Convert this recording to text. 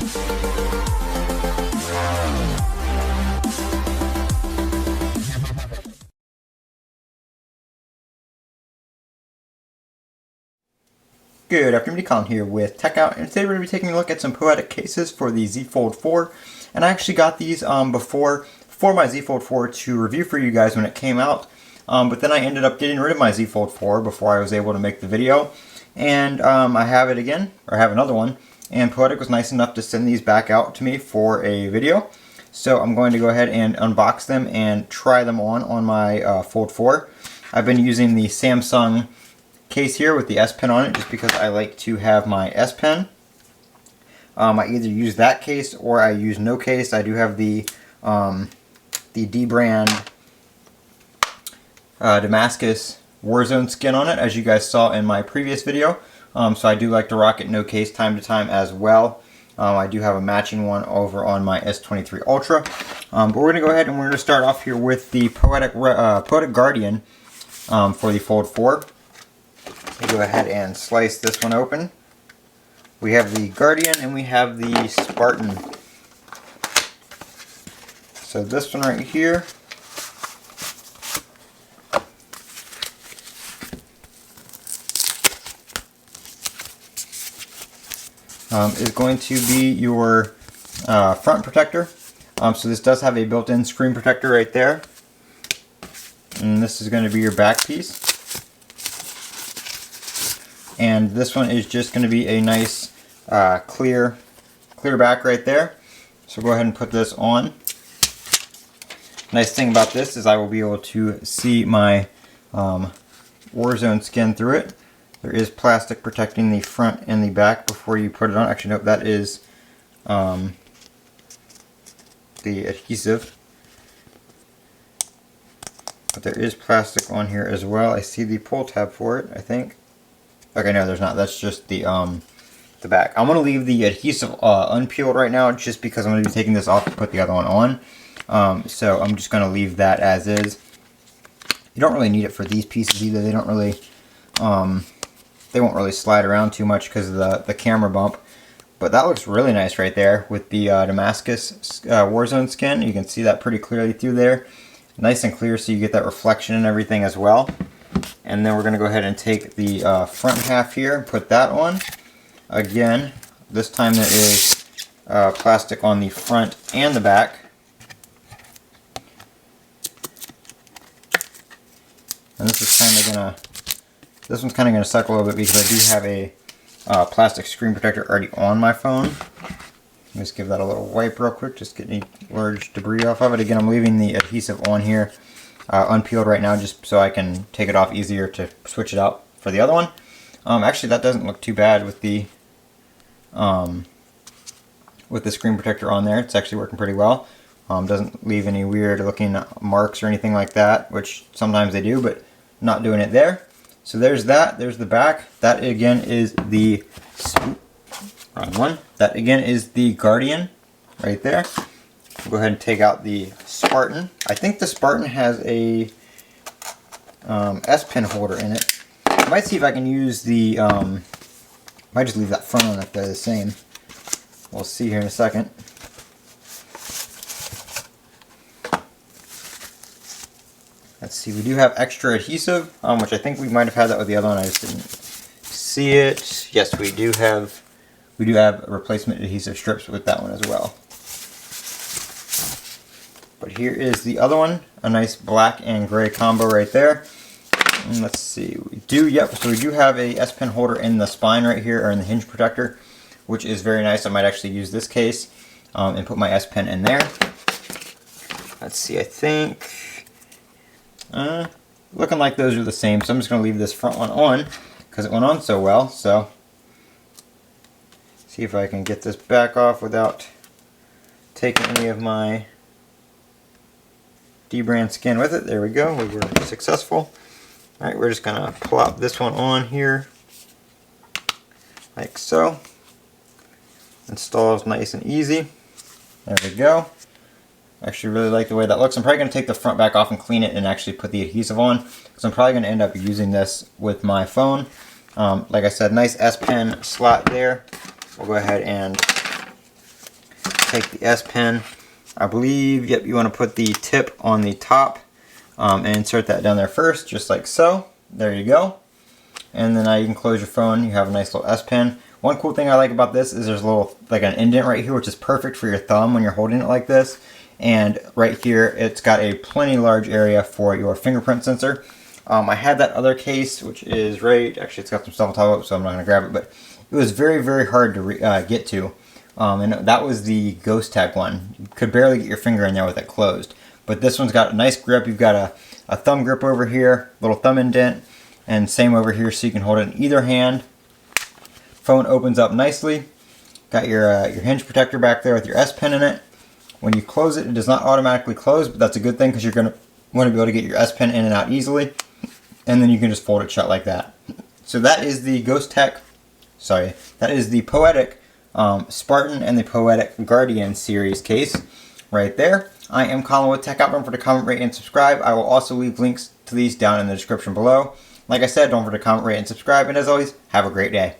Good afternoon, Colin here with Techout, and today we're going to be taking a look at some Poetic cases for the Z Fold 4. And I actually got these before my Z Fold 4 to review for you guys when it came out, but then I ended up getting rid of my Z Fold 4 before I was able to make the video. And I have it again, or I have another one, and Poetic was nice enough to send these back out to me for a video. So I'm going to go ahead and unbox them and try them on my Fold 4. I've been using the Samsung case here with the S Pen on it just because I like to have my S Pen. I either use that case or I use no case. I do have the D brand Damascus Warzone skin on it, as you guys saw in my previous video. So I do like to rock it no case time to time as well. I do have a matching one over on my S23 Ultra. But we're going to go ahead and we're going to start off here with the Poetic Guardian for the Fold 4. Let me go ahead and slice this one open. We have the Guardian and we have the Spartan. So this one right here is going to be your front protector. So this does have a built-in screen protector right there. And this is going to be your back piece. And this one is just going to be a nice clear back right there. So go ahead and put this on. Nice thing about this is I will be able to see my Warzone skin through it. There is plastic protecting the front and the back before you put it on. Actually, nope, that is the adhesive. But there is plastic on here as well. I see the pull tab for it, I think. Okay, no, there's not. That's just the back. I'm going to leave the adhesive unpeeled right now just because I'm going to be taking this off to put the other one on. So I'm just going to leave that as is. You don't really need it for these pieces either. They don't really, they won't really slide around too much because of the camera bump. But that looks really nice right there with the Damascus Warzone skin. You can see that pretty clearly through there. Nice and clear so you get that reflection and everything as well. And then we're going to go ahead and take the front half here and put that on. Again, this time there is plastic on the front and the back. And this is kind of gonna, this one's kind of gonna suck a little bit because I do have a plastic screen protector already on my phone. Let's give that a little wipe real quick, just get any large debris off of it. Again, I'm leaving the adhesive on here. Unpeeled right now just so I can take it off easier to switch it out for the other one. Actually, that doesn't look too bad with the screen protector on there. It's actually working pretty well. Doesn't leave any weird looking marks or anything like that, which sometimes they do, but not doing it there. So there's that. There's the back. That again is the wrong one. That again is the Guardian right there. We'll go ahead and take out the Spartan. I think the Spartan has a S Pen holder in it. I might see if I can use the, might just leave that front on if they're the same. We'll see here in a second. Let's see, we do have extra adhesive, which I think we might have had that with the other one. I just didn't see it. Yes, we do have replacement adhesive strips with that one as well. But here is the other one, a nice black and gray combo right there. And let's see, we do have a S Pen holder in the spine right here, or in the hinge protector, which is very nice. I might actually use this case and put my S Pen in there. Let's see, I think, looking like those are the same, so I'm just going to leave this front one on because it went on so well. So, see if I can get this back off without taking any of my D-brand skin with it. There we go, we were successful. Alright, we're just going to plop this one on here, like so. Installs nice and easy. There we go. I actually really like the way that looks. I'm probably going to take the front back off and clean it and actually put the adhesive on, because I'm probably going to end up using this with my phone. Like I said, nice S Pen slot there. We'll go ahead and take the S Pen. I believe, yep, you want to put the tip on the top and insert that down there first, just like so. There you go. And then now you can close your phone. You have a nice little S Pen. One cool thing I like about this is there's a little, like an indent right here, which is perfect for your thumb when you're holding it like this. And right here, it's got a plenty large area for your fingerprint sensor. I had that other case, which is right, actually it's got some stuff on top of it, so I'm not going to grab it, but it was very, very hard to get to. And that was the Ghost Tech one. You could barely get your finger in there with it closed. But this one's got a nice grip. You've got a thumb grip over here, little thumb indent, and same over here, so you can hold it in either hand. Phone opens up nicely. Got your hinge protector back there with your S Pen in it. When you close it, it does not automatically close, but that's a good thing because you're going to want to be able to get your S Pen in and out easily. And then you can just fold it shut like that. So that is the that is the Poetic Spartan and the Poetic Guardian series case right there. I am Colin with Techout. Don't forget to comment, rate, and subscribe. I will also leave links to these down in the description below. Like I said, don't forget to comment, rate, and subscribe. And as always, have a great day.